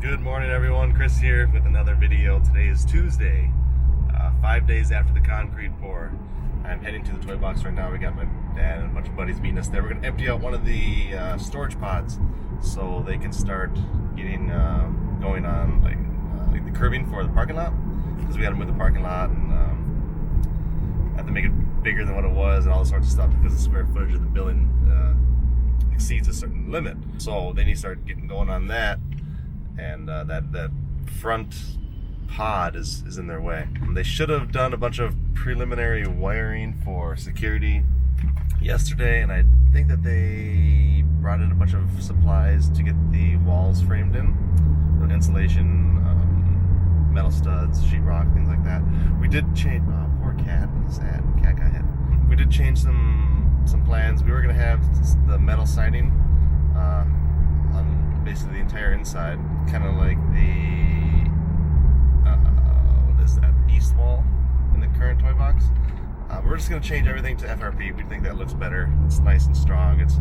Good morning, everyone. Chris here with another video. Today is Tuesday, 5 days after the concrete pour. I'm heading to the Toybox right now. We got my dad and a bunch of buddies meeting us there. We're going to empty out one of the storage pods so they can start getting going on like the curbing for the parking lot, because we got to move the parking lot and have to make it bigger than what it was and all this sorts of stuff because the square footage of the building exceeds a certain limit. So they need to start getting going on that. And that front pod is in their way. They should have done a bunch of preliminary wiring for security yesterday, and I think that they brought in a bunch of supplies to get the walls framed in, insulation, metal studs, sheetrock, things like that. We did change. Oh, poor cat, sad cat got hit. We did change some plans. We were gonna have the metal siding on basically the entire inside, kind of like the what is that, the east wall in the current Toybox. We're just going to change everything to FRP. We think that looks better. It's nice and strong. It's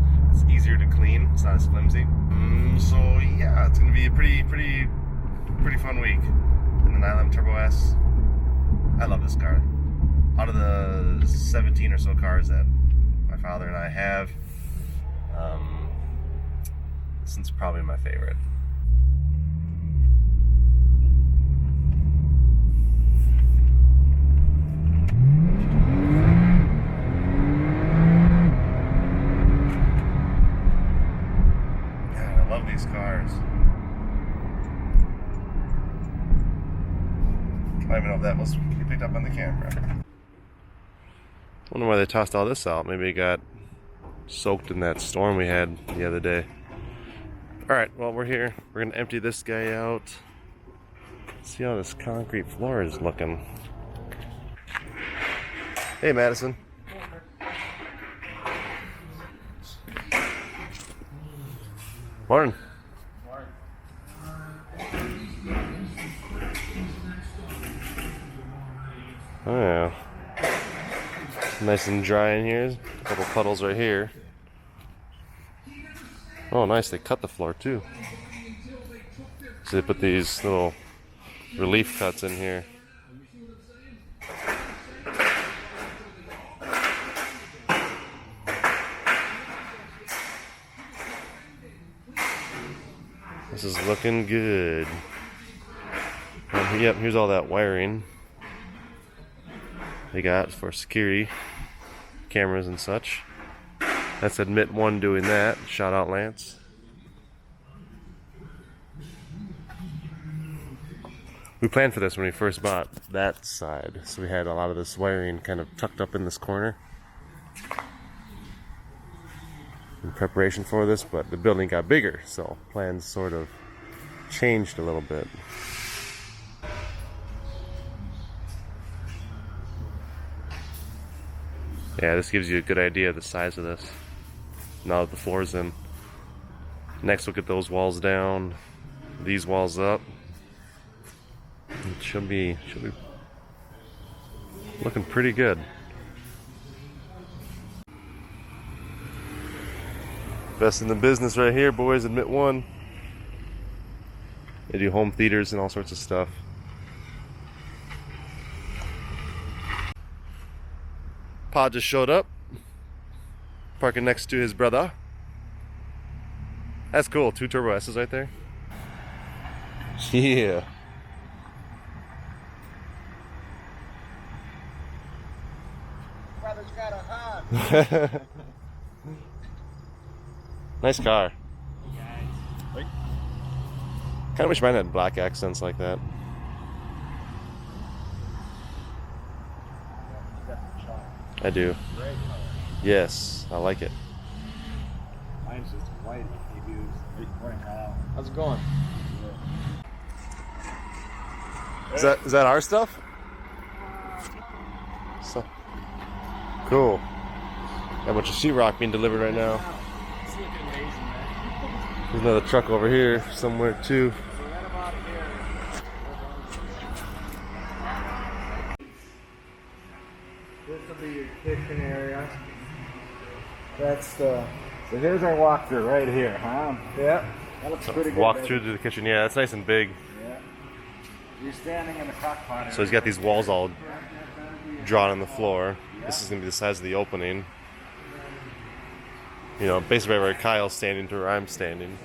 easier to clean. It's not as flimsy. So yeah, it's going to be a pretty fun week. And the 911 Turbo S, I love this car. Out of the 17 or so cars that my father and I have, this one's probably my favorite. God, I love these cars. I don't even know if that was picked up on the camera. Wonder why they tossed all this out. Maybe it got soaked in that storm we had the other day. Alright, well, we're here. We're going to empty this guy out. See how this concrete floor is looking. Hey, Madison. Morning. Oh, yeah. Nice and dry in here. A couple puddles right here. Oh, nice. They cut the floor too. So they put these little relief cuts in here. This is looking good. And yep, here's all that wiring they got for security cameras and such. That's Admit One doing that. Shout out Lance. We planned for this when we first bought that side, so we had a lot of this wiring kind of tucked up in this corner in preparation for this, but the building got bigger, so plans sort of changed a little bit. Yeah, this gives you a good idea of the size of this now that the floor's in. Next, we'll get those walls down, these walls up. It should be looking pretty good. Best in the business right here, boys. Admit One. They do home theaters and all sorts of stuff. Pa just showed up, parking next to his brother. That's cool. 2 Turbo S's right there. Yeah. Brother's got a hug. Nice car. Kind of wish mine had black accents like that. I do. Yes, I like it. Mine's just white. How's it going? Is that our stuff? So cool. Got a bunch of sheetrock being delivered right now. It's looking amazing, man. There's another truck over here somewhere too. So right about here. This will be your kitchen area. That's the. So here's our walkthrough right here, huh? Yep. That looks pretty good. Walk baby. through to the kitchen. Yeah, it's nice and big. Yeah. You're standing in the crock pot. So he's got these walls all drawn on the floor. This is gonna be the size of the opening. You know, basically where Kyle's standing to where I'm standing.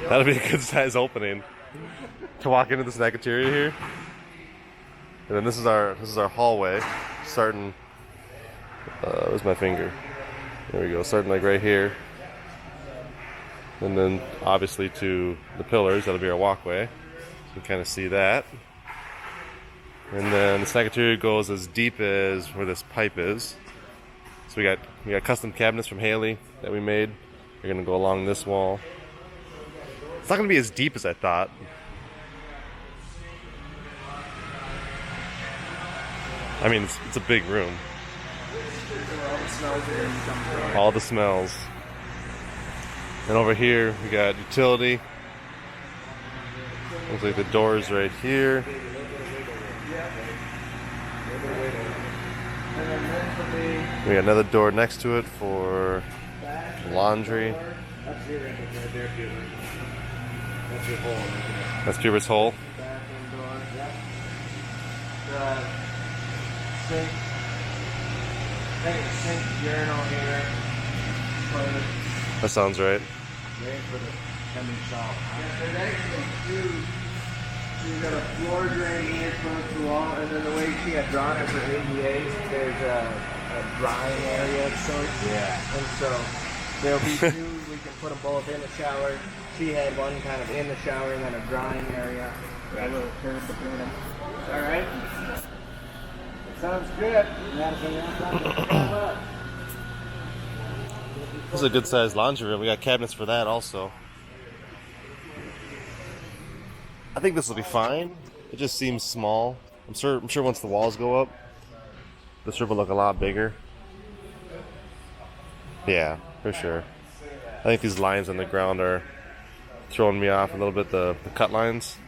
That'll be a good size opening to walk into this cafeteria here. And then this is our hallway, starting. Where's my finger? There we go. Starting like right here, and then obviously to the pillars. That'll be our walkway. You can kind of see that. And then the cafeteria goes as deep as where this pipe is. So we got custom cabinets from Haley that we made. They're gonna go along this wall. It's not gonna be as deep as I thought. I mean, it's a big room. All the smells. And over here we got utility. Looks like the door's right here. We got another door next to it for laundry. That's your end right there, Peter. That's your hole. That's Pubert's hole. Bathroom door. Yep. Sink. I think it's sink, urinal here. Toilet. That sounds right. Waiting for the pending shower. There's actually two. You've got a floor drain here close to the wall, and then the way she had drawn it for ADAs, there's a drying area of sorts. Yeah. And so there'll be two, we can put them both in the shower. She had one kind of in the shower and then a drying area. A little curve between them. Alright. Sounds good. Anything else? This is a good sized laundry room. We got cabinets for that also. I think this will be fine. It just seems small. I'm sure once the walls go up, this room will look a lot bigger. Yeah, for sure. I think these lines on the ground are throwing me off a little bit, the cut lines.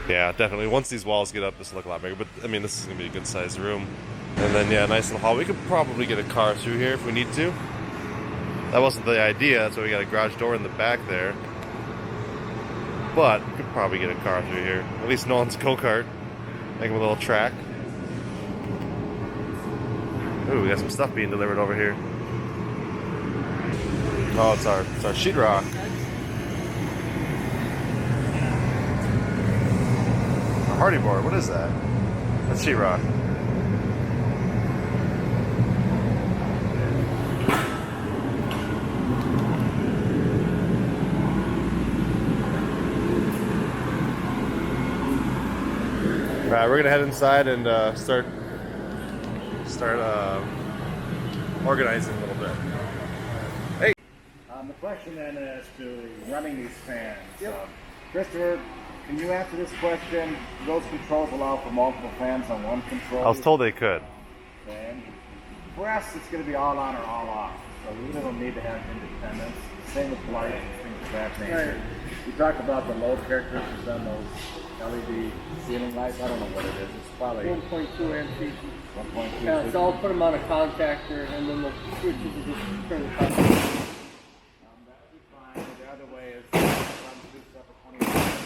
Yeah, definitely. Once these walls get up, this will look a lot bigger. But, I mean, this is going to be a good sized room. And then, yeah, nice little hall. We could probably get a car through here if we need to. That wasn't the idea. That's why we got a garage door in the back there. But we could probably get a car through here. At least Nolan's go-kart. Make him a little track. Ooh, we got some stuff being delivered over here. Oh, it's our sheetrock. A hardy board. What is that? That's sheetrock. All right, we're gonna head inside and start organizing a little bit. Hey. The question then is to running these fans. Christopher, can you answer this question? Do those controls allow for multiple fans on one control? I was told they could. Okay. For us, it's going to be all on or all off. So we really don't need to have independence. Same with lights and things of that nature. We talked about the load characteristics on those LED ceiling lights. I don't know what it is. It's probably 1.2 amp DC. 1.2. Yeah, so I'll put them on a contactor and then the switches will just turn the contactor. That would be fine. The other way is run two separate 20 amps.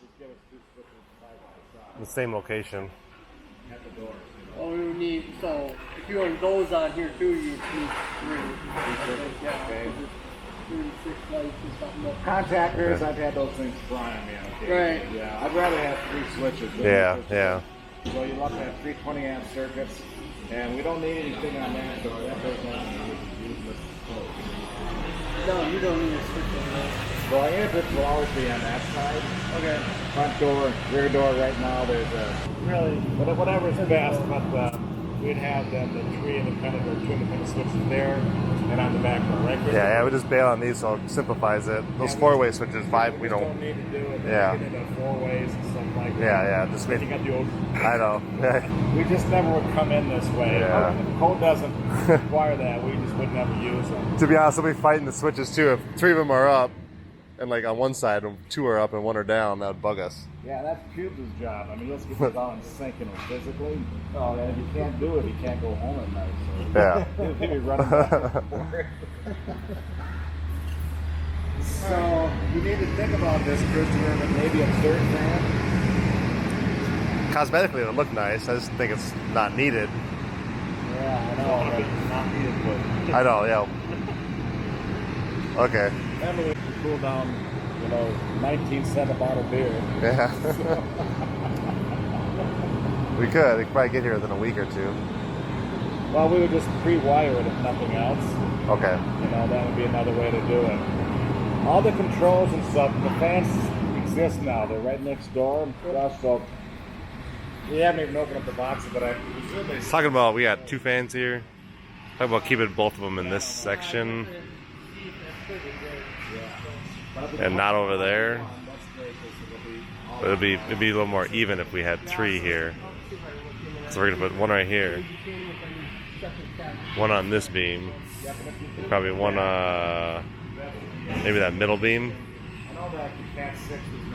Just give us two switches side by side. The same location. At the doors. Oh, we would need, so if you want those on here too, you need three. Okay. 36 lights or something. Contactors, I've had those things fly on me. Okay. Right. Yeah, I'd rather have three switches. Yeah, yeah. So you're looking at 320 amp circuits, and we don't need anything on that door. That door's not useless. No, you don't need a switch on that. Well, inputs will always be on that side. Okay. Front door, rear door right now, there's a... Really? But whatever's best, but we'd have then the three independent or two independent switches there and on the back door, right? Yeah, we just bail on these, so it simplifies it. Those four-way switches, five, we don't don't. need to do it. Yeah. Get into four ways and stuff like that. Yeah, just You got the old... I know. We just never would come in this way. Yeah. If code doesn't require that, we just would never use them. To be honest, we'll be fighting the switches too. If three of them are up, and like on one side, 2 are up and 1 are down, that would bug us. Yeah, that's Pubes' job. I mean, let's get it all in sync, you know, physically. Oh, and if you can't do it, you can't go home at night. So Yeah. he'll be running back and forth. So you need to think about this, Christopher, but maybe a third fan. Cosmetically, it would look nice. I just think it's not needed. Yeah, I know. It's not needed, but I know, yeah. Okay. that way we can cool down, you know, 19-cent a bottle beer. Yeah. We could probably get here within a week or 2. Well, we would just pre-wire it if nothing else. Okay. You know, that would be another way to do it. All the controls and stuff, the fans exist now. They're right next door. So we haven't even opened up the boxes, but I presume they... Talking about, we got 2 fans here. Talking about keeping both of them in this section and not over there. But it'd be a little more even if we had 3 here. So we're gonna put 1 right here, 1 on this beam, probably 1 maybe that middle beam.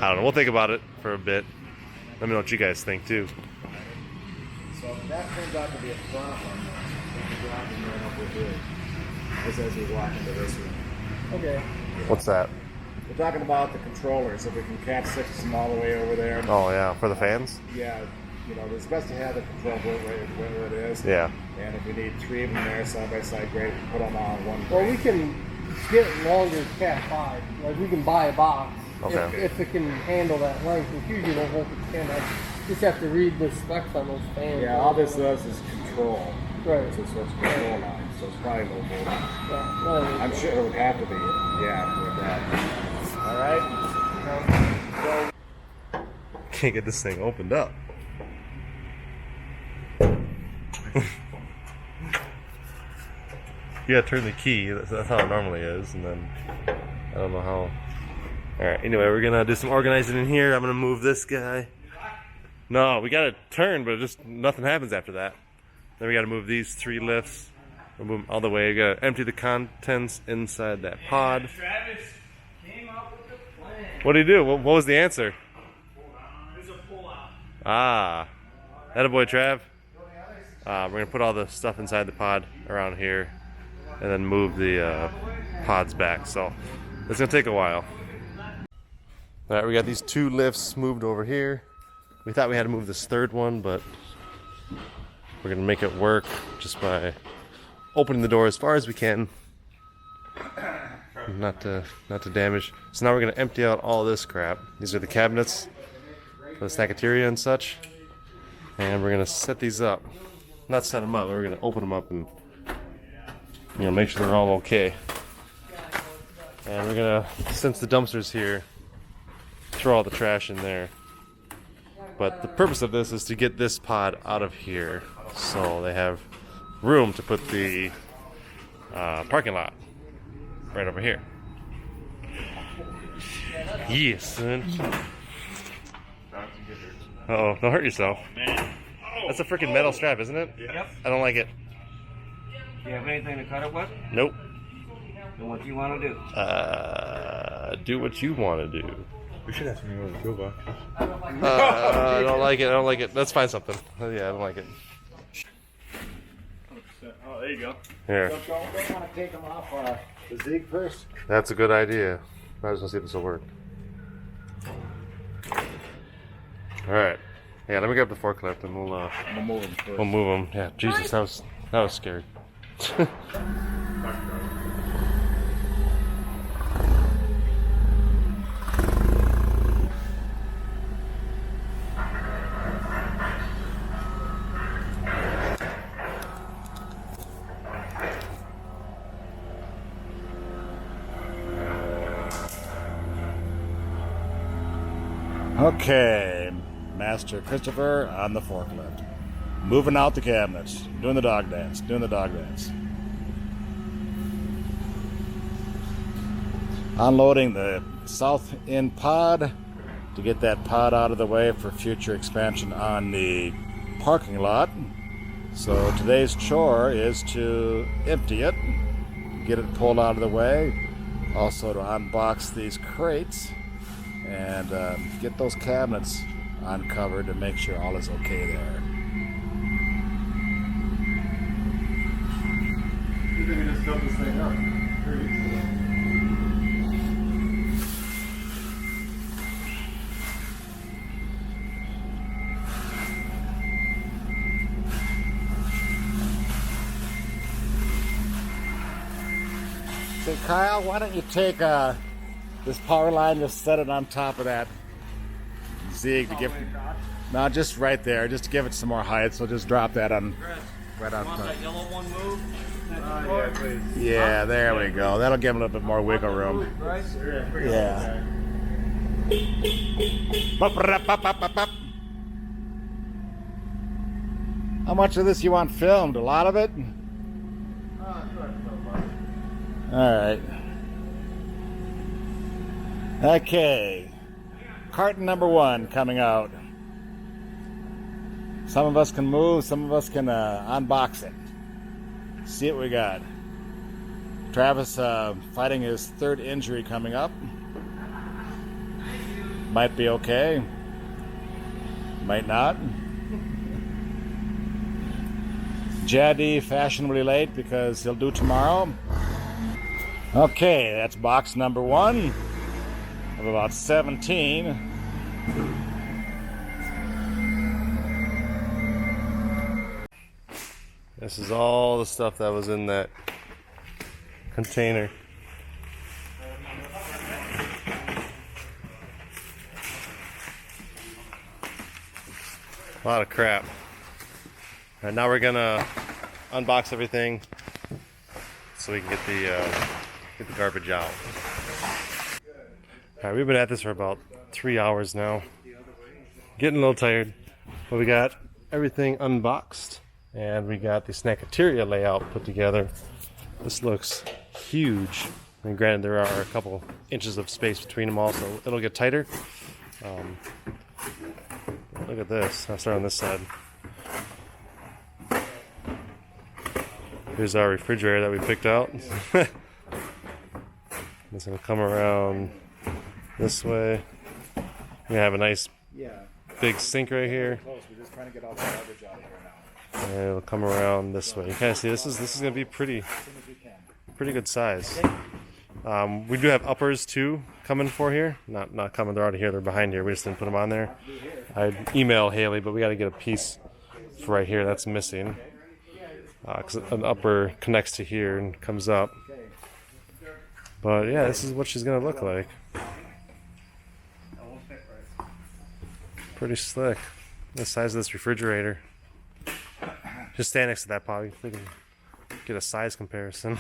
I don't know. We'll think about it for a bit. Let me know what you guys think too. So that turns out to be a front one. Right over here. As we walk into this one. Okay. What's that? We're talking about the controllers. If we can Cat 6 them all the way over there. Oh yeah, for the fans. Yeah, you know, it's best to have the control point right where it is. Yeah. And if we need 3 of them there side by side, great. Put them all in one. Well, we can get longer Cat 5. Like we can buy a box Okay. if it can handle that length. It's usually don't hold the can. I just have to read the specs on those fans. Yeah, all this does is control. Right. So it's control line. So it's probably low voltage. Yeah, no, I'm sure it would have to be. Yeah, with that. All right. Can't get this thing opened up. You gotta turn the key. That's how it normally is, and then I don't know how. All right. Anyway, we're gonna do some organizing in here. I'm gonna move this guy. No, we gotta turn, but just nothing happens after that. Then we gotta move these 3 lifts. We'll move them all the way. We gotta empty the contents inside that pod. Travis came up with the plan. What did he do? What was the answer? There's a pull-out. Ah, attaboy, Trav. We're gonna put all the stuff inside the pod around here, and then move the pods back. So it's gonna take a while. All right, we got these 2 lifts moved over here. We thought we had to move this 3rd one, but we're gonna make it work just by opening the door as far as we can, not to damage. So now we're gonna empty out all this crap. These are the cabinets for the snackateria and such, and we're gonna set these up. Not set them up, but we're gonna open them up and make sure they're all okay. And we're gonna, since the dumpster's here, throw all the trash in there. But the purpose of this is to get this pod out of here, so they have room to put the parking lot right over here. Yes, son. Uh-oh, don't hurt yourself. That's a freaking metal strap, isn't it? Yep. I don't like it. Do you have anything to cut it with? Nope. Do what you want to do. Do what you want to do. We should have something with a toolbox. I don't like it. I don't like it. Let's find something. Yeah, I don't like it. Oh, there you go. Here. Don't they want to take them off the Zig first? That's a good idea. I just want to see if this will work. All right. Yeah, let me grab the forklift and we'll move them first. we'll move them. Yeah, Jesus, that was scary. Okay, Master Christopher on the forklift. Moving out the cabinets. Doing the dog dance. Unloading the south end pod to get that pod out of the way for future expansion on the parking lot. So today's chore is to empty it, get it pulled out of the way, Also to unbox these crates and get those cabinets uncovered to make sure all is okay there. You think we just built this thing up? Say, Kyle, why don't you take this power line, just set it on top of that zig to give. No, just right there, just to give it some more height. So just drop that on right on top. That yellow one move? Yeah, please. Yeah, there we go. That'll give him a little bit more wiggle room. Right? Yeah. How much of this you want filmed? A lot of it? Alright. Okay. Carton number 1 coming out. Some of us can move, some of us can unbox it. See what we got. Travis fighting his 3rd injury coming up. Might be okay. Might not. Jaddy fashionably late because he'll do tomorrow. Okay, that's box number 1 of about 17. This is all the stuff that was in that container. A lot of crap. All right, now we're gonna unbox everything so we can get the garbage out. All right, we've been at this for about 3 hours now. Getting a little tired, but we got everything unboxed and we got the snackateria layout put together. This looks huge. I mean, granted, there are a couple inches of space between them all, so it'll get tighter. Look at this. I'll start on this side. Here's our refrigerator that we picked out. It's gonna come around this way. We're gonna have a nice big sink right here. We're just trying to get all the garbage out of here now. And it'll come around this way. You kind of see this is gonna be pretty good size. We do have uppers too coming for here. Not coming, they're already here, they're behind here. We just didn't put them on there. I'd email Haley, but we gotta get a piece for right here that's missing. Because an upper connects to here and comes up. But yeah, this is what she's gonna look like. Pretty slick. The size of this refrigerator. Just stand next to that, Bobby. We can get a size comparison.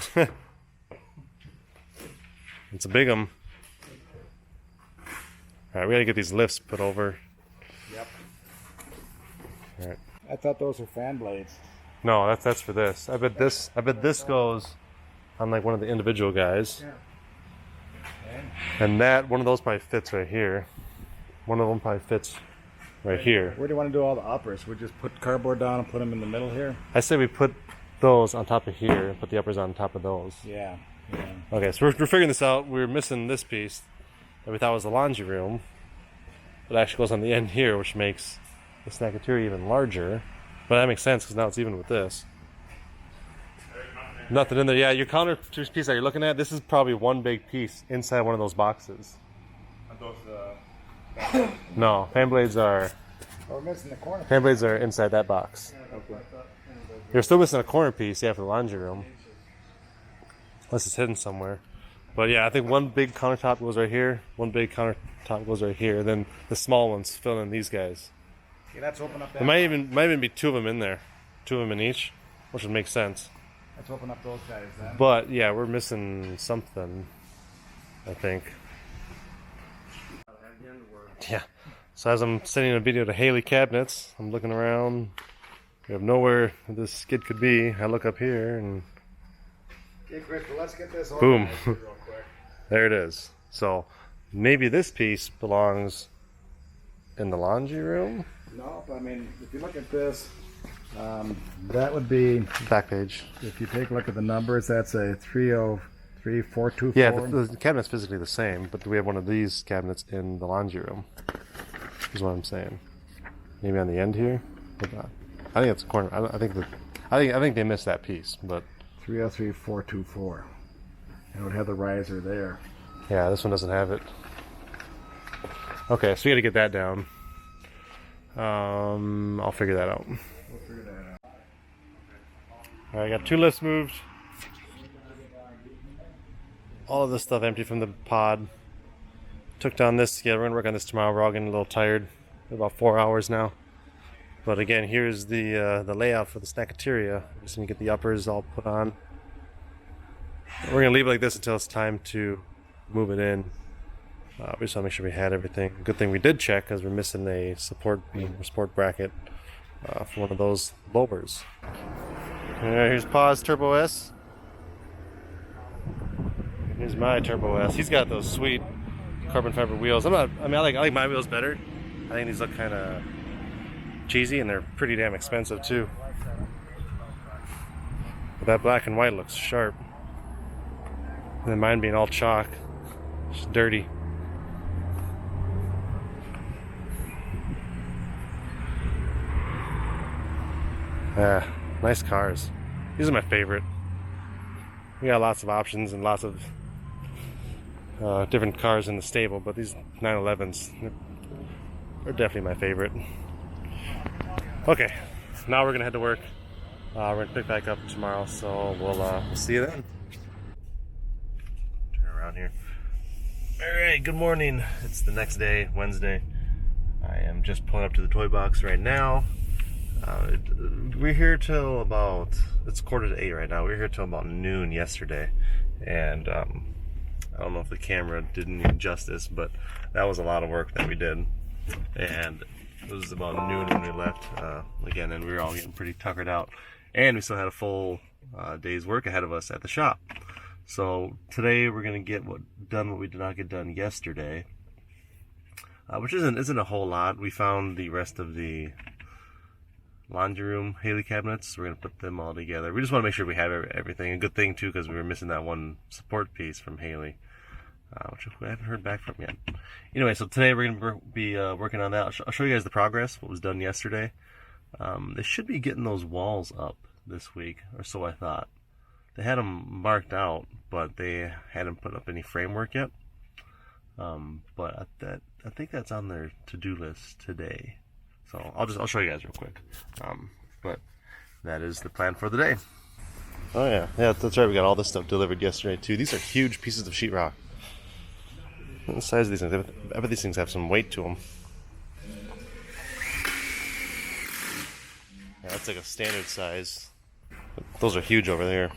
It's a big one. Alright, we gotta get these lifts put over. Yep. Alright. I thought those were fan blades. No, that's for this. I bet this goes on like one of the individual guys. And that one of those probably fits right here. One of them probably fits right here. Where do you want to do all the uppers? We just put cardboard down and put them in the middle here? I say we put those on top of here and put the uppers on top of those. Yeah. Okay, so we're figuring this out. We're missing this piece that we thought was the laundry room. It actually goes on the end here, which makes the snackateria even larger. But that makes sense because now it's even with this. Nothing in there. Yeah, your counter piece that you're looking at, this is probably one big piece inside one of those boxes. No, fan blades are. Oh, we're missing the corner. Fan blades are inside that box. Okay. You're still missing a corner piece, yeah, for the laundry room. Unless it's hidden somewhere. But yeah, I think one big countertop goes right here. One big countertop goes right here. Then the small ones fill in these guys. Okay, let's open up that. There might even be 2 of them in there. 2 of them in each, which would make sense. Let's open up those guys then. But yeah, we're missing something, I think. Yeah. So as I'm sending a video to Haley Cabinets, I'm looking around. We have nowhere this skid could be. I look up here and Okay, Crystal, let's get this boom. organized real quick. There it is. So maybe this piece belongs in the laundry room. No, but I mean, if you look at this, that would be, Back page. if you take a look at the numbers, that's a 30 3424. Yeah, the cabinet's physically the same, but we have one of these cabinets in the laundry room. Is what I'm saying. Maybe on the end here. Hold on. I think it's a corner. I think they missed that piece, but 303424. It would have the riser there. yeah, this one doesn't have it. Okay, so we got to get that down. I'll figure that out. We'll figure that out. All right, got 2 lifts moved. All of this stuff empty from the pod. Took down this. Yeah, we're gonna work on this tomorrow. We're all getting a little tired. About 4 hours now. But again, here's the layout for the snackateria. Just gonna get the uppers all put on. We're gonna leave it like this until it's time to move it in. We just want to make sure we had everything. Good thing we did check because we're missing a support beam or support bracket for one of those lowers. Here's Pa's Turbo S. Here's my Turbo S. He's got those sweet carbon fiber wheels. I like my wheels better. I think these look kind of cheesy and they're pretty damn expensive too. But that black and white looks sharp. And then mine being all chalk, just dirty. Yeah, nice cars. These are my favorite. We got lots of options and lots of different cars in the stable, but these 911s are definitely my favorite. Okay, now we're gonna head to work. We're gonna pick back up tomorrow, so we'll see you then. Turn around here. All right, good morning. It's the next day, Wednesday. I am just pulling up to the Toybox right now. We're here till about, it's 7:45 right now. We were here till about noon yesterday, and I don't know if the camera did any justice, but that was a lot of work that we did. And it was about noon when we left again, and we were all getting pretty tuckered out, and we still had a full day's work ahead of us at the shop. So today we're gonna get done what we did not get done yesterday, which isn't a whole lot. We found the rest of the laundry room Haley cabinets. We're gonna put them all together. We just want to make sure we have everything. A good thing too, because we were missing that one support piece from Haley, which we haven't heard back from yet. Anyway, so today we're gonna be working on that. I'll show you guys the progress, what was done yesterday. They should be getting those walls up this week, or so I thought. They had them marked out, but they hadn't put up any framework yet. But I think that's on their to-do list today. So I'll show you guys real quick. But that is the plan for the day. Oh yeah, that's right. We got all this stuff delivered yesterday too. These are huge pieces of sheetrock. Look at the size of these things. I bet these things have some weight to them. Yeah, that's like a standard size. But those are huge over there.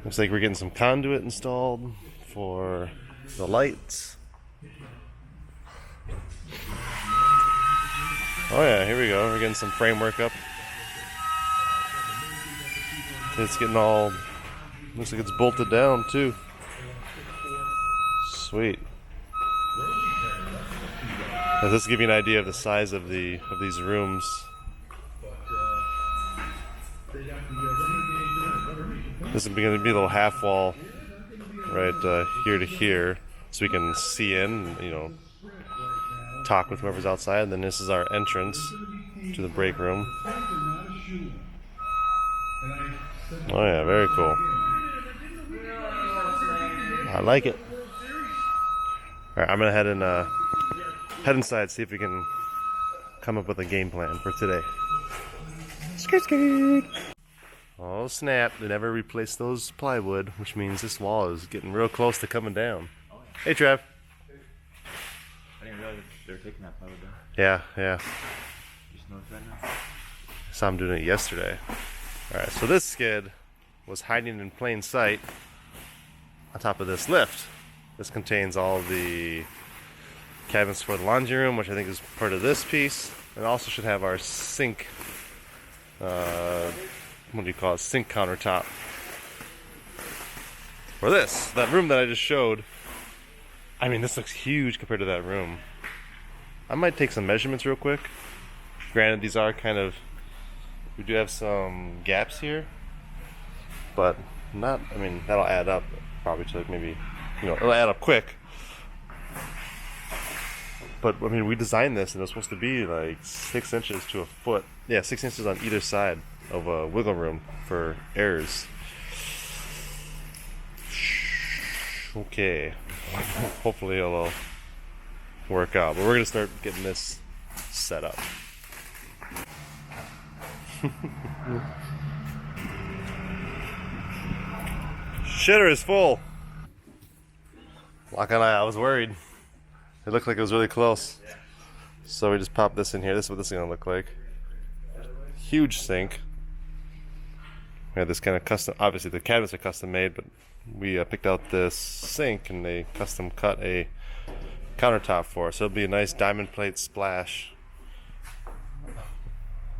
Looks like we're getting some conduit installed for the lights. Oh yeah, here we go. We're getting some framework up. It's getting all, looks like it's bolted down too. Sweet. Now, this will give you an idea of the size of these rooms. This is going to be a little half wall right here to here, so we can see in, talk with whoever's outside. And then this is our entrance to the break room. Oh yeah, very cool. I like it. Alright, I'm gonna head inside, see if we can come up with a game plan for today. Skirt, skirt. Oh snap, they never replaced those plywood, which means this wall is getting real close to coming down. Hey Trev. I didn't realize they were taking that plywood down. Yeah. Just noticed that now. Saw him doing it yesterday. Alright, so this skid was hiding in plain sight on top of this lift. This contains all the cabinets for the laundry room, which I think is part of this piece. It also should have our sink, what do you call it, sink countertop. For this, that room that I just showed, I mean, this looks huge compared to that room. I might take some measurements real quick. Granted, these are kind of, we do have some gaps here, but not, I mean, that'll add up probably to like maybe, you know, it'll add up quick. But I mean, we designed this and it was supposed to be like 6 inches to a foot. Yeah, 6 inches on either side of a wiggle room for errors. Okay. Hopefully it'll work out. But we're gonna start getting this set up. Shitter is full. Lock and I was worried. It looked like it was really close. So we just popped this in here. This is what this is gonna look like. Huge sink. We had this kind of custom, obviously the cabinets are custom made, but we picked out this sink and they custom cut a countertop for us. So it'll be a nice diamond plate splash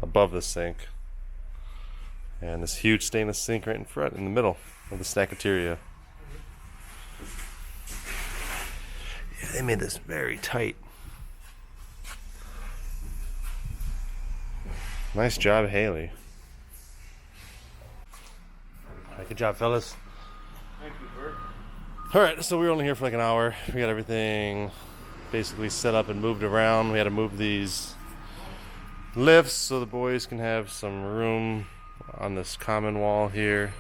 above the sink. And this huge stainless sink right in front, in the middle of the snackateria. Yeah, they made this very tight. Nice job, Haley. Good job, fellas. Thank you, Bert. Alright, so we were only here for like an hour. We got everything basically set up and moved around. We had to move these lifts so the boys can have some room on this common wall here.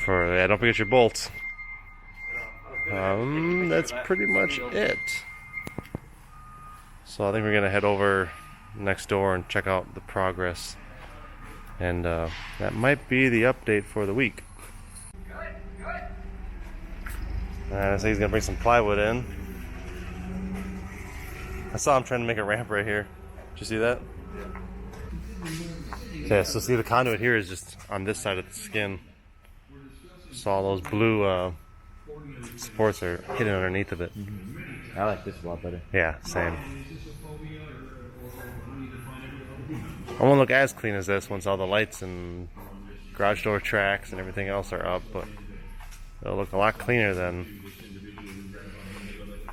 For, yeah, don't forget your bolts. That's pretty much it. So I think we're gonna head over next door and check out the progress. And that might be the update for the week. I think he's gonna bring some plywood in. I saw him trying to make a ramp right here. Did you see that? Okay, so see the conduit here is just on this side of the skin. So all those blue supports are hidden underneath of it. I like this a lot better. Yeah, same. I won't look as clean as this once all the lights and garage door tracks and everything else are up, but it'll look a lot cleaner than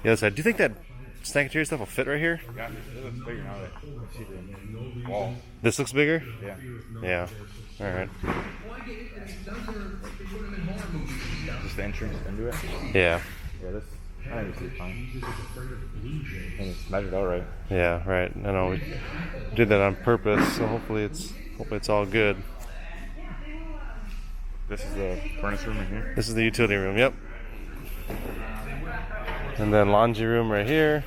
the other side. Do you think that snackateria stuff will fit right here? Yeah, it looks bigger now that you see the wall. This looks bigger? Yeah. Yeah. Alright. Just the entrance into it? Yeah. Yeah, this, I think it's fine. And it's measured out right. Yeah, right. I know we did that on purpose, so hopefully it's all good. This is the furnace room in here? This is the utility room, yep. And then laundry room right here.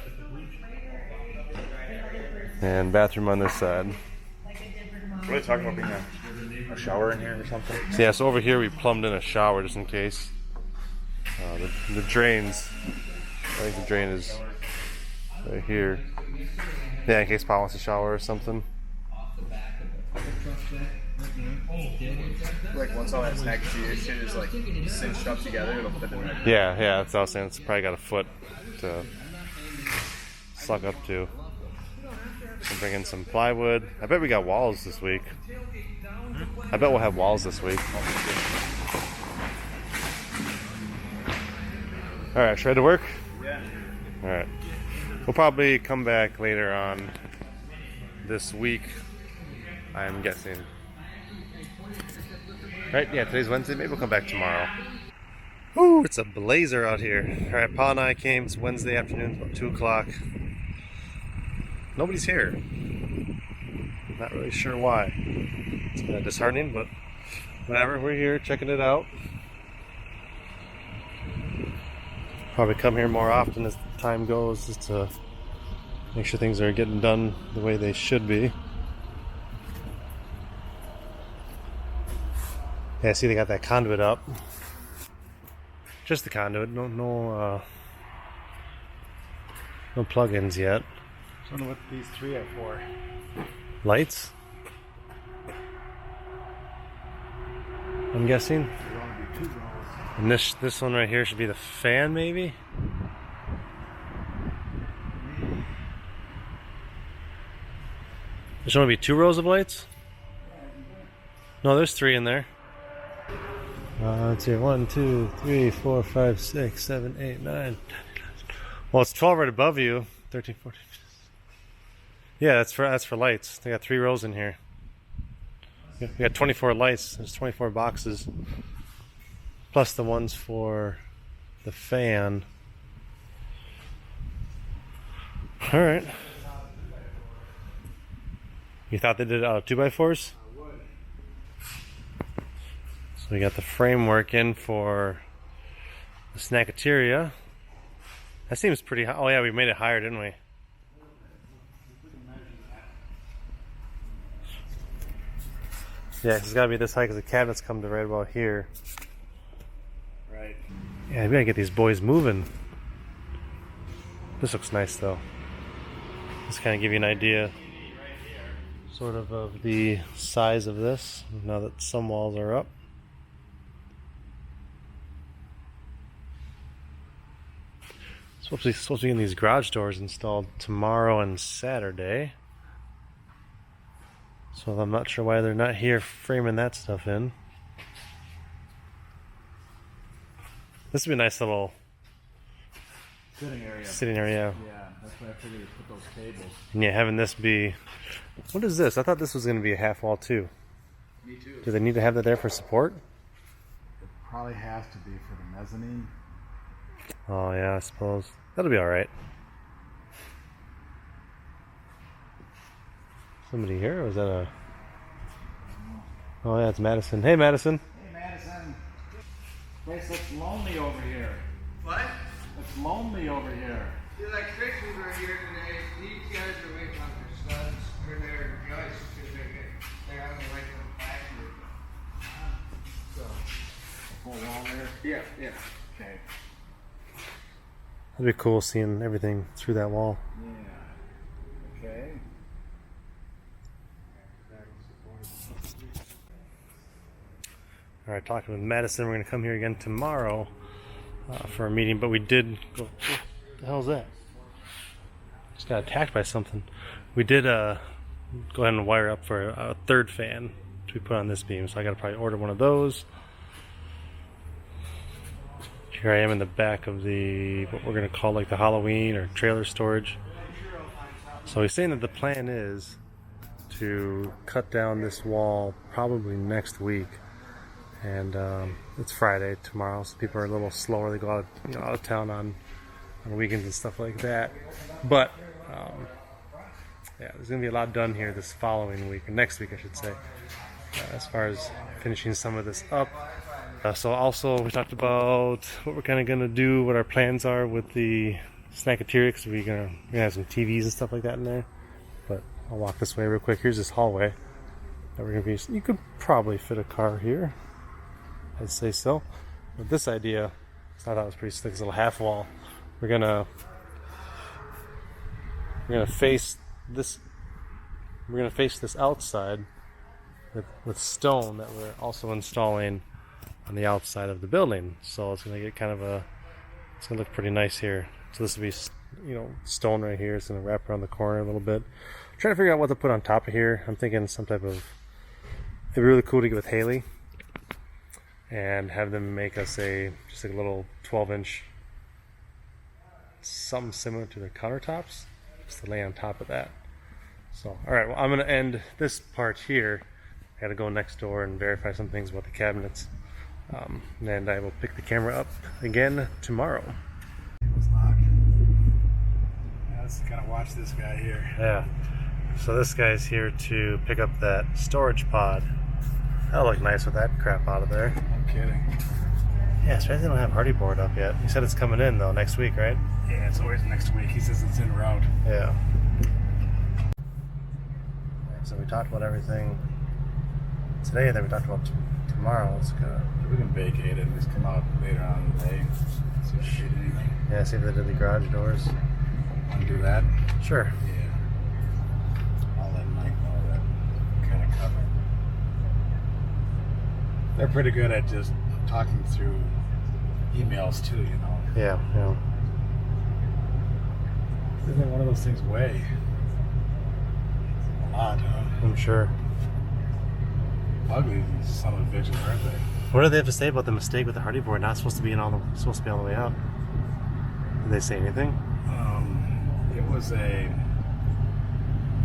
And bathroom on this side. What are they talking about being a shower in here or something? So yeah, so over here we plumbed in a shower just in case. The drains, I think the drain is right here. Yeah, in case Paul wants to shower or something. Like once all that snackateria shit is like cinched up together, it'll fit in there. Yeah, that's what I was saying. It's probably got a foot to suck up to. So bring in some plywood. I bet we got walls this week. I bet we'll have walls this week. Alright, should I head to work? Yeah. Alright. We'll probably come back later on this week, I'm guessing. Right, yeah, today's Wednesday. Maybe we'll come back tomorrow. Woo, it's a blazer out here. Alright, Paul and I came. It's Wednesday afternoon, about 2 o'clock. Nobody's here. Not really sure why. It's kind of disheartening, but whatever. We're here checking it out. Probably come here more often as time goes, just to make sure things are getting done the way they should be. Yeah, see they got that conduit up. Just the conduit, no plug-ins yet. I don't know what these three are for. Lights? I'm guessing. And this one right here should be the fan, maybe? There's only be 2 rows of lights? No, there's 3 in there. Let's see, 1, 2, 3, 4, 5, 6, 7, 8, 9, 10, 11. Well, it's 12 right above you. 13, 14. Yeah, that's for lights. They got 3 rows in here. We got 24 lights. There's 24 boxes. plus the ones for the fan. All right. You thought they did 2x4s? So we got the framework in for the snackateria. That seems pretty high. Oh yeah, we made it higher, didn't we? Yeah, 'cause it's gotta be this high because the cabinets come to right about here. Right. Yeah, we gotta get these boys moving. This looks nice though. Just kind of give you an idea sort of the size of this now that some walls are up. Supposed to be getting these garage doors installed tomorrow and Saturday. So I'm not sure why they're not here framing that stuff in. This would be a nice little Sitting area. Yeah, That's why I figured to put those tables. And yeah, having this be... What is this? I thought this was going to be a half wall too. Me too. Do they need to have that there for support? It probably has to be for the mezzanine. Oh yeah, I suppose. That'll be alright. Somebody here? Or was that a... Oh yeah, it's Madison. Hey Madison. Hey Madison. Place looks lonely over here. What? It's lonely over here. The electricians are here today. These guys are waiting on their studs for their joists because they're on the way to the factory. So, Whole wall there. yeah, yeah. Okay. That'd be cool seeing everything through that wall. Yeah. Okay. Alright, talking with Madison. We're going to come here again tomorrow for a meeting, but we did go... What the hell is that? Just got attacked by something. We did go ahead and wire up for a third fan to be put on this beam, so I got to probably order one of those. Here I am in the back of the, what we're going to call like the Halloween or trailer storage. So he's saying that the plan is to cut down this wall probably next week. And it's Friday tomorrow, so people are a little slower. They go out, out of town on weekends and stuff like that. But yeah, there's gonna be a lot done here this following week, or next week, I should say, as far as finishing some of this up. So also we talked about what we're kind of gonna do, what our plans are with the snackateria, because we're gonna have some TVs and stuff like that in there. But I'll walk this way real quick. Here's this hallway that we're gonna be. You could probably fit a car here. I'd say so. But this idea, I thought it was pretty slick. This little half wall. We're gonna face this. We're gonna face this outside with stone that we're also installing on the outside of the building. So it's gonna get kind of a. It's gonna look pretty nice here. So this will be, stone right here. It's gonna wrap around the corner a little bit. I'm trying to figure out what to put on top of here. I'm thinking some type of. It'd be really cool to get with Haley and have them make us just a little 12-inch, something similar to their countertops, just to lay on top of that. So, all right, well, I'm going to end this part here. I got to go next door and verify some things about the cabinets, and I will pick the camera up again tomorrow. Let's lock. Yeah, let's kind of watch this guy here. Yeah. So this guy's here to pick up that storage pod. That'll look nice with that crap out of there. No kidding. Yeah, so they don't have hardy board up yet. He said it's coming in though next week, right? Yeah, it's always next week. He says it's en route. Yeah. So we talked about everything today, then we talked about tomorrow. Let's go. We can vacate it and just come out later on in the day. See if they did anything. Yeah, see if they did the garage doors. Want to do that? Sure. Yeah. I'll let Mike know that kind of cover. They're pretty good at just talking through emails too, Yeah, yeah. Isn't one of those things weigh a lot, huh? I'm sure. Ugly son of bitches, aren't they? What do they have to say about the mistake with the hardy board not supposed to be supposed to be all the way out? Did they say anything? It was a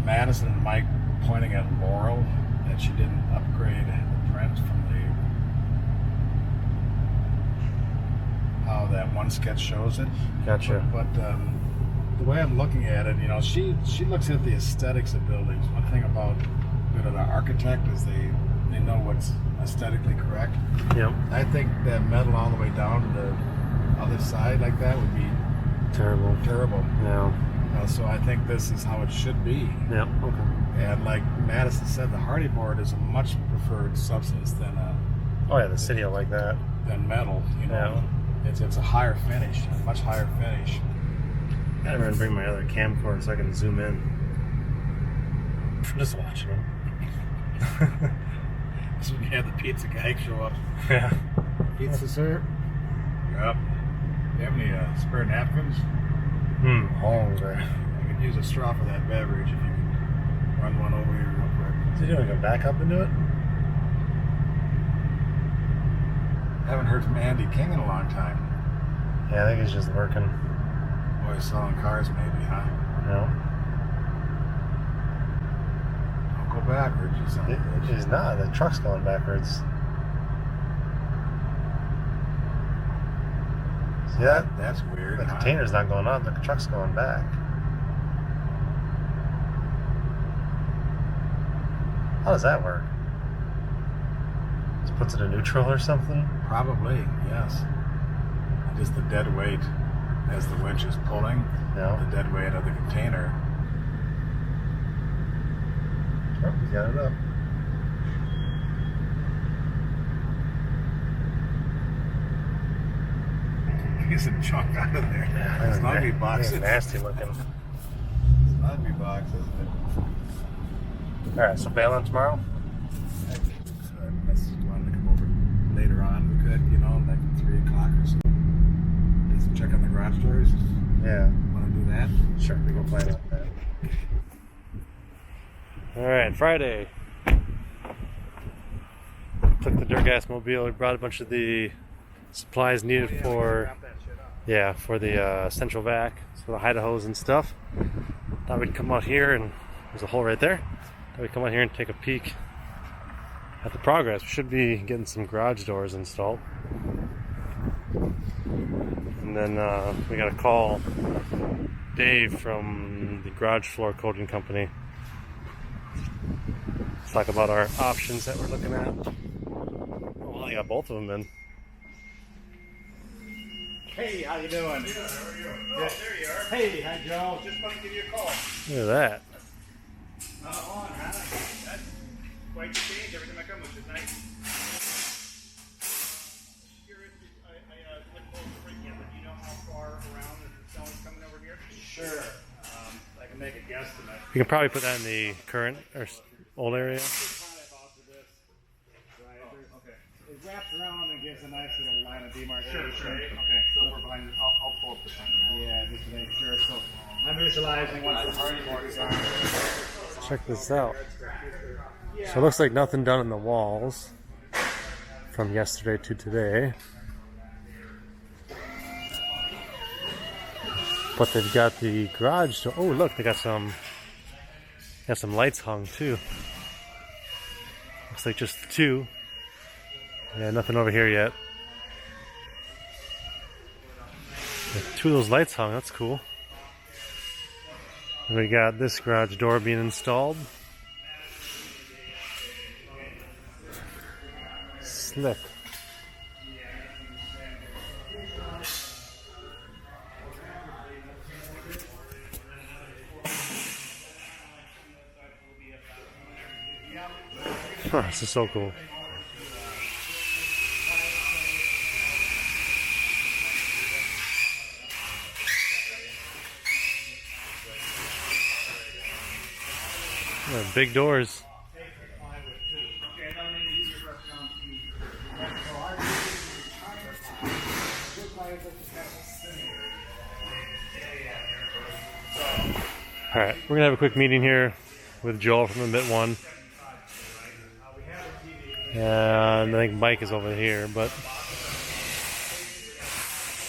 Madison and Mike pointing at Laurel that she didn't upgrade the print from one sketch shows it. Gotcha. But the way I'm looking at it, you know, she looks at the aesthetics of buildings. One thing about an architect is they know what's aesthetically correct. Yep. I think that metal all the way down to the other side like that would be Terrible. terrible. Yeah. So I think this is how it should be. Yep. Okay. And like Madison said, the hardy board is a much preferred substance than Oh yeah, the city will like that. metal. You know, it's a higher finish, a much higher finish. I'm gonna bring my other camcorder so I can zoom in. I'm just watching them. So we had the pizza guy show up. Yeah. Pizza, sir? Yep. Do you have any spare napkins? Hungry. I could use a straw for that beverage if you could run one over here real quick. Is he doing a back up into it? Haven't heard from Andy King in a long time. Yeah, I think he's just working. Boy, selling cars maybe, huh? No. Don't go backwards, you son of a bitch. He's not. The truck's going backwards. See that? That's weird. The huh? container's not going up, the truck's going back. How does that work? Just puts it in neutral or something? Probably, yes. Just the dead weight as the winch is pulling, No. the dead weight of the container. Oh, he's got it up. Get some junk out of there. It's an ugly box. It's nasty looking. It's an ugly box, isn't it? Alright, so bail on tomorrow? I just wanted to come over later on. We could, you know, like 3 o'clock or so. Just check on the garage doors. Yeah. Want to do that? Sure, we can plan on that. Alright, Friday. Took the Durgas mobile. We brought a bunch of the supplies needed for the central vac, so the hide hose and stuff. Thought we'd come out here, and there's a hole right there. Thought we'd come out here and take a peek at the progress. We should be getting some garage doors installed. And then we got to call Dave from the garage floor coating company. Let's talk about our options that we're looking at. Well, I got both of them in. Hey, how you doing? Good. How are you? Oh, there you are. Hey, hi Joe. Just want to give you a call. Look at that. Not on, huh? That's quite the change every time I come, which is nice. Curious, I wouldn't hold the break yet, but do you know how far around the stone's coming over here? Sure. I can make a guesstimate. You can probably put that in the current or old area. It wraps around and gives a nice little line of demarcation. Sure. Okay. So if we're behind, I'll pull up the front. Yeah, just to make sure. So I'm visualizing what the hardy board is on. Check this out. So it looks like nothing done in the walls from yesterday to today. But they've got the garage door. Oh, look, they got some lights hung too. Looks like just 2. Yeah, nothing over here yet. Got 2 of those lights hung, that's cool. And we got this garage door being installed. Slick. Huh, this is so cool. Big doors. Alright, we're gonna have a quick meeting here with Joel from the Bit One. And I think Mike is over here, but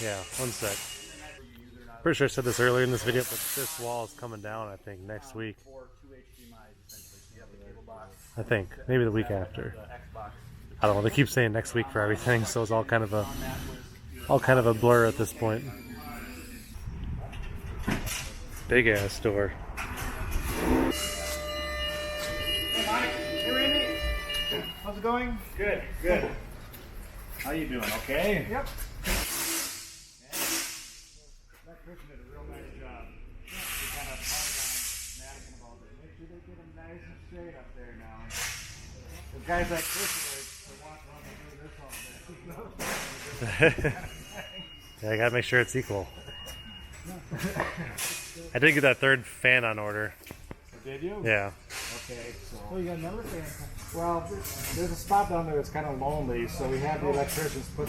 yeah, one sec. Pretty sure I said this earlier in this video, but this wall is coming down, I think, next week. I think. Maybe the week after. I don't know. They keep saying next week for everything, so it's all kind of a all kind of a blur at this point. Big ass store. Hey Mike, hey Randy. How's it going? Good, good. How you doing? Okay? Yep. That Christian did a real nice job. We kind of talked on Madison about it. Make sure they get them nice and straight up there now. The guys like Christian, they walk around and do this all day. Yeah, I gotta make sure it's equal. I did get that third fan on order. Did you? Yeah. Okay, so. Oh, you got another fan. Well, there's a spot down there that's kind of lonely, so we had the electricians put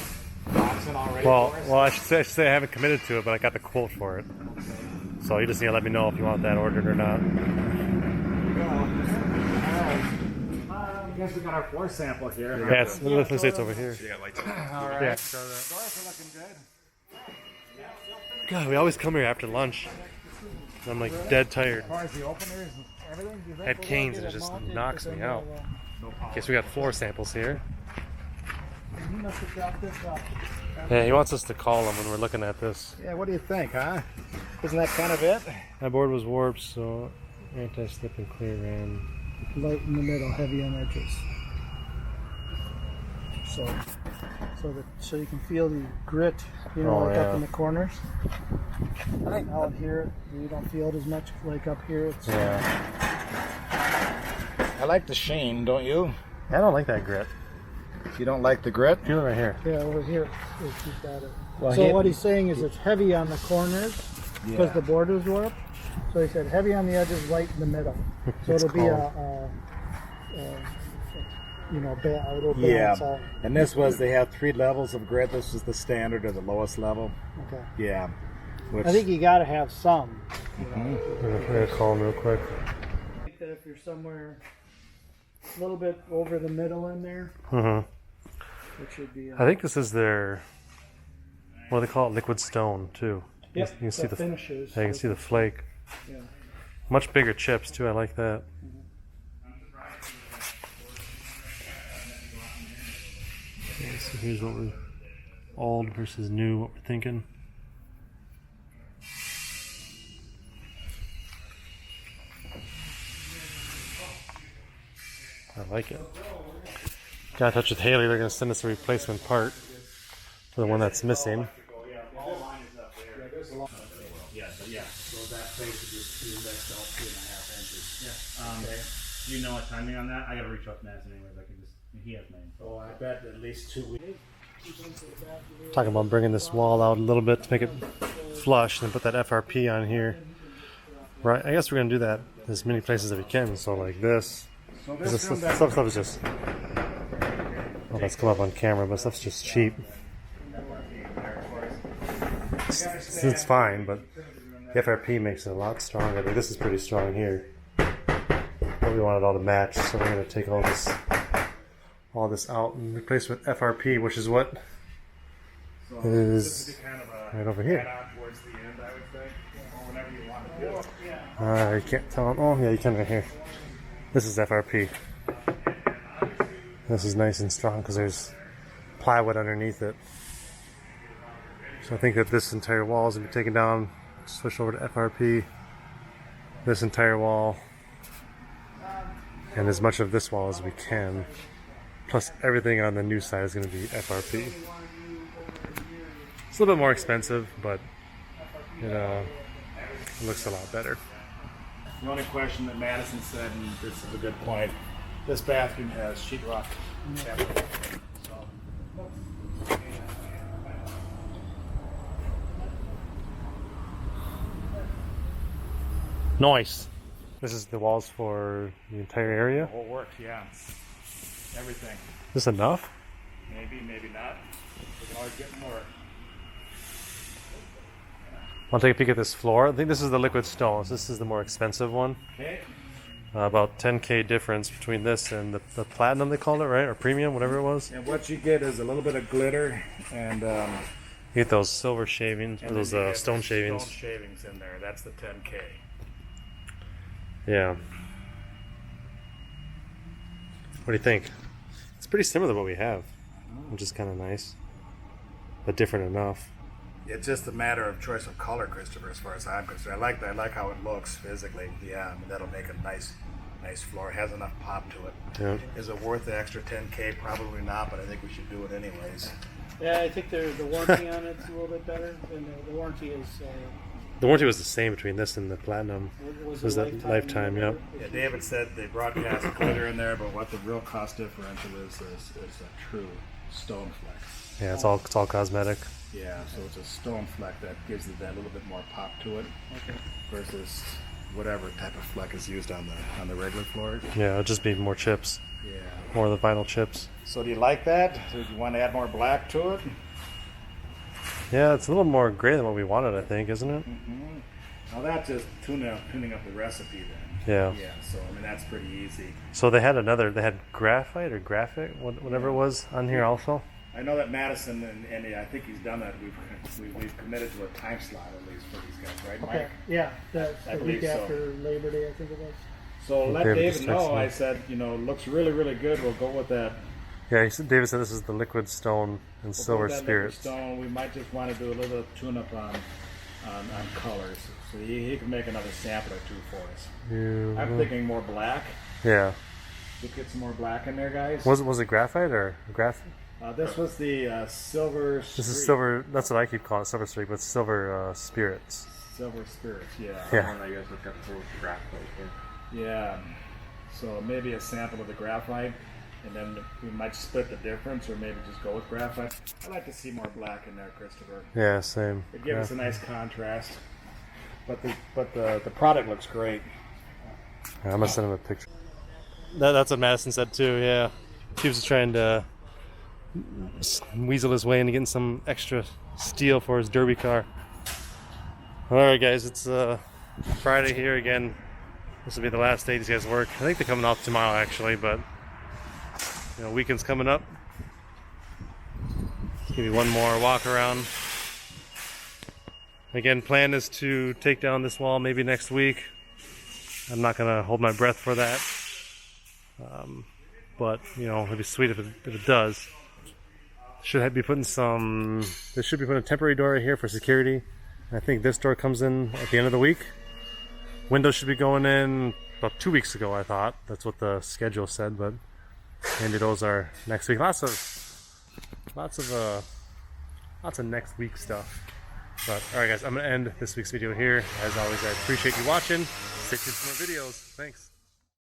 box in already Well, for us. I should say I haven't committed to it, but I got the quote for it. So you just need to let me know if you want that ordered or not. I guess we got our floor sample here. Yeah, let's say it's over here. You got lights on. All right. Yeah. Doors are looking good. God, we always come here after lunch. I'm like dead tired. As far as the openers and everything, do you think Had we'll canes get and it it just mounted? knocks me out. No problem. Guess we got floor samples here. You must have dropped this off. Yeah, he wants us to call him when we're looking at this. Yeah, what do you think, huh? Isn't that kind of it? My board was warped, so anti-slip and clear ran. Light in the middle, heavy on edges. So you can feel the grit, you know, Oh, like yeah. up in the corners. Out here, you don't feel it as much like up here. It's Yeah. I like the sheen, don't you? I don't like that grit. You don't like the grit? Feel it right here. yeah, over here. He's got it. Well, So what he's saying is it's heavy on the corners because Yeah. the board is warped. So he said heavy on the edges, light in the middle. So It's it'll be it'll balance out. And this was, they have 3 levels of grit. This is the standard or the lowest level. Okay. Yeah. Which, I think you got to have some. I'm gonna call him real quick. I think that if you're somewhere a little bit over the middle in there, Mm-hmm. it should be. I think this is their, what do they call it? Liquid stone too. Yep, You can see the finishes. Yeah, you can see the flake. Yeah. Much bigger chips too. I like that. Okay, so here's what we're old versus new. What we're thinking. I like it. Got in touch with Haley. They're gonna send us a replacement part for the one that's missing. Do you know a timing on that? I gotta reach out to Madison anyways. I can just, he has my info. oh, I bet at least 2 weeks. Talking about bringing this wall out a little bit to make it flush and then put that FRP on here. Right, I guess we're gonna do that as many places as we can. So like this. So This this stuff is just. Well, that's come up on camera, but stuff's just cheap. It's fine, but the FRP makes it a lot stronger. Like, this is pretty strong here. But we want it all to match, so we're gonna take all this out and replace with FRP, which is what is kind of a right over here. add-on towards the end, I would say, or whenever you want to do it. You can't tell. Oh, yeah, you can right here. This is FRP. This is nice and strong because there's plywood underneath it. So I think that this entire wall is going to be taken down, switch over to FRP. This entire wall, and as much of this wall as we can. Plus everything on the new side is going to be FRP. It's a little bit more expensive, but it looks a lot better. The only question that Madison said, and this is a good point, this bathroom has sheetrock. Nice. This is the walls for the entire area. The whole work, yeah. Everything. Is this enough? Maybe, maybe not. We can always get more. Want to take a peek at this floor? I think this is the liquid stone. So this is the more expensive one. Okay. About 10K difference between this and the platinum, they called it, right? Or premium, whatever it was. And what you get is a little bit of glitter and You get those silver shavings, or and those then you get stone shavings. Stone shavings in there. That's the 10K. Yeah. What do you think? It's pretty similar to what we have, which is kind of nice. but different enough. It's just a matter of choice of color, Christopher, as far as I'm concerned. I like how it looks physically. Yeah, I mean, that'll make a nice floor. It has enough pop to it. Yeah. Is it worth the extra $10K? Probably not, but I think we should do it anyways. Yeah, I think the warranty on it's a little bit better. And the warranty is. The warranty was the same between this and the Platinum. Was a that lifetime? Yep. Yeah, David said they broadcast glitter in there, but what the real cost differential is a true stone flex. Yeah, it's all cosmetic. Yeah, so it's a stone fleck that gives it that little bit more pop to it, versus whatever type of fleck is used on the regular floors. Yeah, it'll just be more chips. Yeah. More of the vinyl chips. So do you like that? Do you want to add more black to it? Yeah, it's a little more gray than what we wanted, I think, isn't it? Mm-hmm. Well, that's just tuning up the recipe then. Yeah. Yeah, so I mean that's pretty easy. So they had graphite or graphic, whatever it was, on here also. I know that Madison and I think he's done that. We've committed to a time slot at least for these guys, right, Mike? Okay. Yeah, that's I the week believe so. after Labor Day, I think it was. So let David David just know. texted me. I said, looks really, really good. We'll go with that. Yeah, David said this is the liquid stone and We'll silver go with that spirits. Stone. We might just want to do a little tune-up on colors. So he can make another sample or two for us. I'm thinking more black. Yeah. We get some more black in there, guys. Was it graphite or graphite? This was the silver. This is silver. That's what I keep calling it, silver streak, but silver spirits. Silver spirits, yeah. Yeah. I guess look up for graphite here. Yeah. So maybe a sample of the graphite, and then we might split the difference, or maybe just go with graphite. I like to see more black in there, Christopher. Yeah, same. It gives us a nice contrast. But the product looks great. Yeah, I'm gonna send him a picture. That's what Madison said too. Yeah, he was trying to weasel his way into getting some extra steel for his derby car. All right, guys, it's Friday here again. This will be the last day these guys work. I think they're coming off tomorrow actually, but weekend's coming up. Give you one more walk around. Again, plan is to take down this wall maybe next week. I'm not gonna hold my breath for that, but it'd be sweet if it does. Should be putting they should be putting a temporary door here for security. I think this door comes in at the end of the week. Windows should be going in about 2 weeks ago, I thought. That's what the schedule said, but maybe those are next week. Lots of next week stuff. But all right, guys, I'm gonna end this week's video here. As always, I appreciate you watching. Stay tuned for more videos. Thanks.